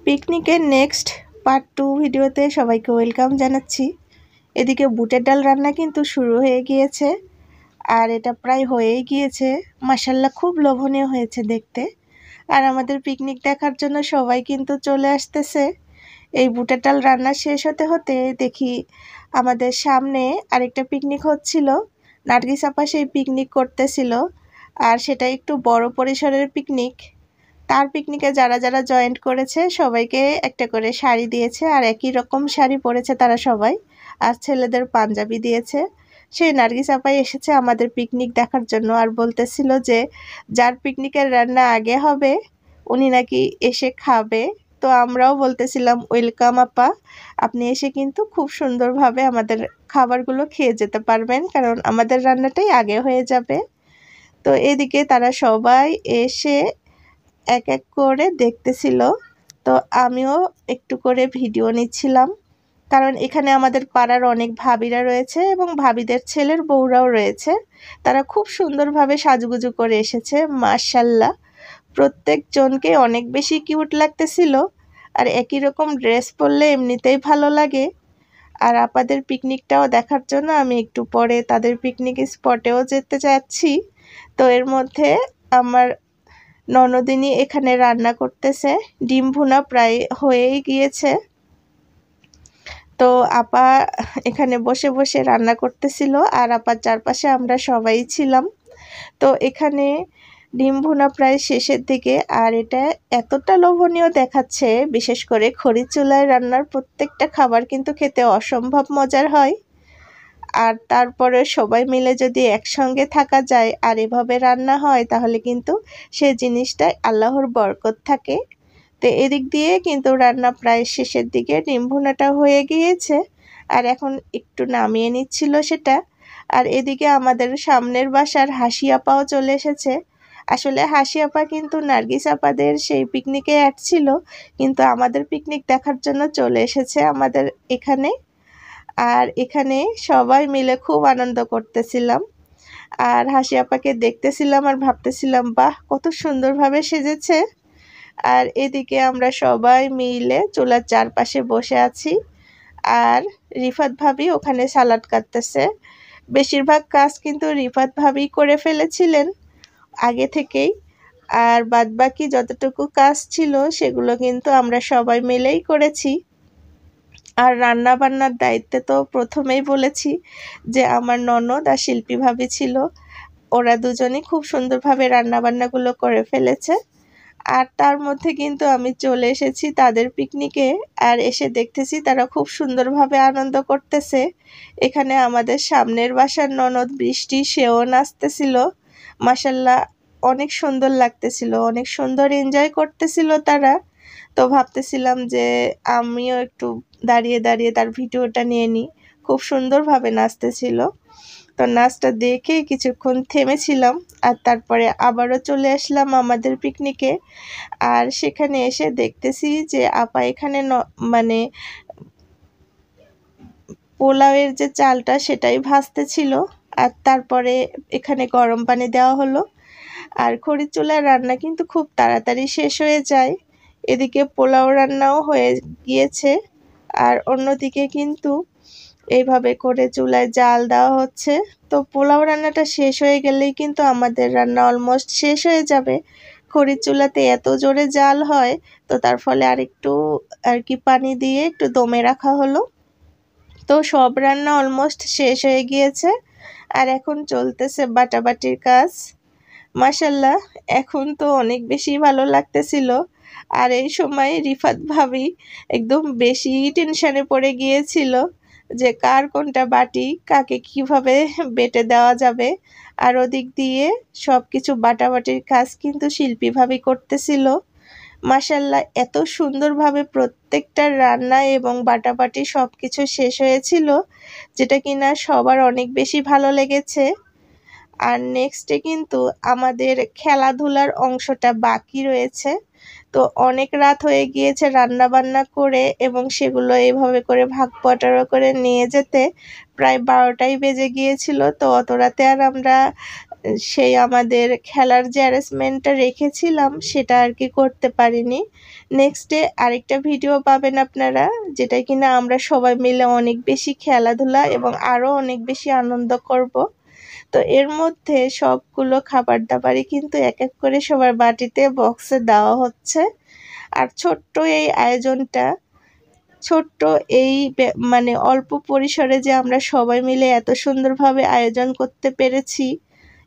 পিকনিকের next part 2 ভিডিওতে সবাইকে ওয়েলকাম জানাচ্ছি। এদিকে বুটের ডাল রান্না কিন্তু শুরু হয়ে গিয়েছে, আর এটা প্রায় হয়েই গিয়েছে। মাশাআল্লাহ খুব লোভনীয় হয়েছে দেখতে। আর আমাদের পিকনিক দেখার জন্য সবাই কিন্তু চলে আসতেছে। এই বুটের ডাল রান্না শেষ হতে হতে দেখি আমাদের সামনে আরেকটা পিকনিক হচ্ছিল। নার্গিস আপা সেই পিকনিক করতেছিল, আর সেটা একটু বড় পরিসরের পিকনিক। তার পিকনিকে যারা যারা জয়েন্ট করেছে সবাইকে একটা করে শাড়ি দিয়েছে, আর একই রকম শাড়ি পরেছে তারা সবাই, আর ছেলেদের পাঞ্জাবি দিয়েছে। সেই নার্গিস আপাই এসেছে আমাদের পিকনিক দেখার জন্য, আর বলতেছিল যে যার পিকনিকের রান্না আগে হবে উনি নাকি এসে খাবে। তো আমরাও বলতেছিলাম ওয়েলকাম আপা, আপনি এসে কিন্তু খুব সুন্দরভাবে আমাদের খাবারগুলো খেয়ে যেতে পারবেন, কারণ আমাদের রান্নাটাই আগে হয়ে যাবে। তো এদিকে তারা সবাই এসে এক এক করে দেখতেছিল। তো আমিও একটু করে ভিডিও নিচ্ছিলাম, কারণ এখানে আমাদের পাড়ার অনেক ভাবিরা রয়েছে এবং ভাবিদের ছেলের বউরাও রয়েছে। তারা খুব সুন্দরভাবে সাজুগুজু করে এসেছে। মাশাআল্লাহ, প্রত্যেকজনকে অনেক বেশি কিউট লাগতেছিল। আর একই রকম ড্রেস পরলে এমনিতেই ভালো লাগে। আর আপাদের পিকনিকটাও দেখার জন্য আমি একটু পরে তাদের পিকনিক স্পটেও যেতে যাচ্ছি। তো এর মধ্যে আমার ননদিনী এখানে রান্না করতেছে। ডিম ভুনা প্রায় হয়েই গিয়েছে। তো আপা এখানে বসে বসে রান্না করতেছিল, আর আপার চারপাশে আমরা সবাই ছিলাম। তো এখানে ডিম ভুনা প্রায় শেষের দিকে, আর এটা এতটা লোভনীয় দেখাচ্ছে। বিশেষ করে খড়ির চুলায় রান্নার প্রত্যেকটা খাবার কিন্তু খেতে অসম্ভব মজার হয়। আর তারপরে সবাই মিলে যদি একসঙ্গে থাকা যায় আর এভাবে রান্না হয়, তাহলে কিন্তু সেই জিনিসটাই আল্লাহর বরকত থাকে। তো এদিক দিয়ে কিন্তু রান্না প্রায় শেষের দিকে, ডিম ভুনাটা হয়ে গিয়েছে, আর এখন একটু নামিয়ে নিচ্ছিল সেটা। আর এদিকে আমাদের সামনের বাসার হাসি আপাও চলে এসেছে। আসলে হাসি আপা কিন্তু নার্গিস আপাদের সেই পিকনিকে অ্যাড ছিল, কিন্তু আমাদের পিকনিক দেখার জন্য চলে এসেছে আমাদের এখানে। আর এখানে সবাই মিলে খুব আনন্দ করতেছিলাম, আর হাসি আপাকে দেখতেছিলাম আর ভাবতেছিলাম বাহ কত সুন্দরভাবে সেজেছে। আর এদিকে আমরা সবাই মিলে চুলার চারপাশে বসে আছি, আর রিফাত ভাবি ওখানে সালাড কাটতেছে। বেশিরভাগ কাজ কিন্তু রিফাত ভাবি করে ফেলেছিলেন আগে থেকেই, আর বাদবাকি যতটুকু কাজ ছিল সেগুলো কিন্তু আমরা সবাই মিলেই করেছি। আর রান্না বান্নার দায়িত্বে তো প্রথমেই বলেছি যে আমার ননদ আর শিল্পী ভাবি ছিল। ওরা দুজনই খুব সুন্দরভাবে রান্না বান্নাগুলো করে ফেলেছে। আর তার মধ্যে কিন্তু আমি চলে এসেছি তাদের পিকনিকে, আর এসে দেখতেছি তারা খুব সুন্দরভাবে আনন্দ করতেছে। এখানে আমাদের সামনের বাসার ননদ বৃষ্টি, সেও নাচতেছিল। মাশাআল্লাহ, অনেক সুন্দর লাগতেছিল, অনেক সুন্দর এনজয় করতেছিল তারা। তো ভাবতেছিলাম যে আমিও একটু দাঁড়িয়ে দাঁড়িয়ে তার ভিডিওটা নিয়ে নিই। খুব সুন্দরভাবে নাচতেছিল। তো নাচটা দেখে কিছুক্ষণ থেমেছিলাম, আর তারপরে আবারও চলে আসলাম আমাদের পিকনিকে। আর সেখানে এসে দেখতেছি যে আপা এখানে মানে পোলাওয়ের যে চালটা সেটাই ভাজতেছিল, আর তারপরে এখানে গরম পানি দেওয়া হলো। আর খড়ির চুলার রান্না কিন্তু খুব তাড়াতাড়ি শেষ হয়ে যায়। এদিকে পোলাও রান্নাও হয়ে গিয়েছে, আর অন্যদিকে কিন্তু এইভাবে করে চুলায় জাল দেওয়া হচ্ছে। তো পোলাও রান্নাটা শেষ হয়ে গেলেই কিন্তু আমাদের রান্না অলমোস্ট শেষ হয়ে যাবে। খড়ির চুলাতে এত জোরে জাল হয়, তো তার ফলে আরেকটু আর কি পানি দিয়ে একটু দমে রাখা হলো। তো সব রান্না অলমোস্ট শেষ হয়ে গিয়েছে, আর এখন চলতেছে বাটাবাটির কাজ। মাশাআল্লাহ, এখন তো অনেক বেশি ভালো লাগতেছিল। আর এই সময় রিফাত ভাবি একদম বেশি টেনশনে পড়ে গিয়েছিল যে কার কোনটা বাটি, কাকে কিভাবে বেটে দেওয়া যাবে। আর ওদিক দিয়ে সবকিছু বাটাবাটির কাজ কিন্তু শিল্পী ভাবি করতেছিল। মাশাআল্লাহ, এত সুন্দরভাবে প্রত্যেকটা রান্না এবং বাটাবাটি সবকিছু শেষ হয়েছিল, যেটা কিনা সবার অনেক বেশি ভালো লেগেছে। আর নেক্সটে কিন্তু আমাদের খেলাধুলার অংশটা বাকি রয়েছে। তো অনেক রাত হয়ে গিয়েছে রান্না বান্না করে, এবং সেগুলো এইভাবে করে ভাগ বটারা করে নিয়ে যেতে প্রায় 12টাই বেজে গিয়েছিল। তো অত রাতে আর আমরা সেই আমাদের খেলার যে অ্যারেঞ্জমেন্টটা রেখেছিলাম সেটা আর কি করতে পারিনি। নেক্সট ডে আরেকটা ভিডিও পাবেন আপনারা, যেটা কিনা আমরা সবাই মিলে অনেক বেশি খেলাধুলা এবং আরও অনেক বেশি আনন্দ করব। তো এর মধ্যে সবগুলো খাবার দাবারই কিন্তু এক এক করে সবার বাটিতে বক্সে দেওয়া হচ্ছে। আর ছোট্ট এই আয়োজনটা, ছোট্ট এই মানে অল্প পরিসরে যে আমরা সবাই মিলে এত সুন্দরভাবে আয়োজন করতে পেরেছি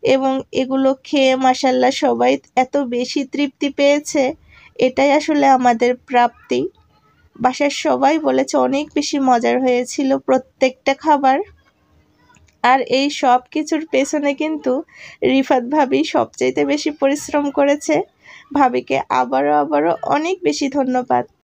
এবং এগুলো খেয়ে মাশাআল্লাহ সবাই এত বেশি তৃপ্তি পেয়েছে, এটাই আসলে আমাদের প্রাপ্তি। বাসার সবাই বলেছে অনেক বেশি মজার হয়েছিল প্রত্যেকটা খাবার। আর এই সব কিছুর পেছনে কিন্তু রিফাত ভাবি সবচাইতে বেশি পরিশ্রম করেছে। ভাবিকে আবারও অনেক বেশি ধন্যবাদ।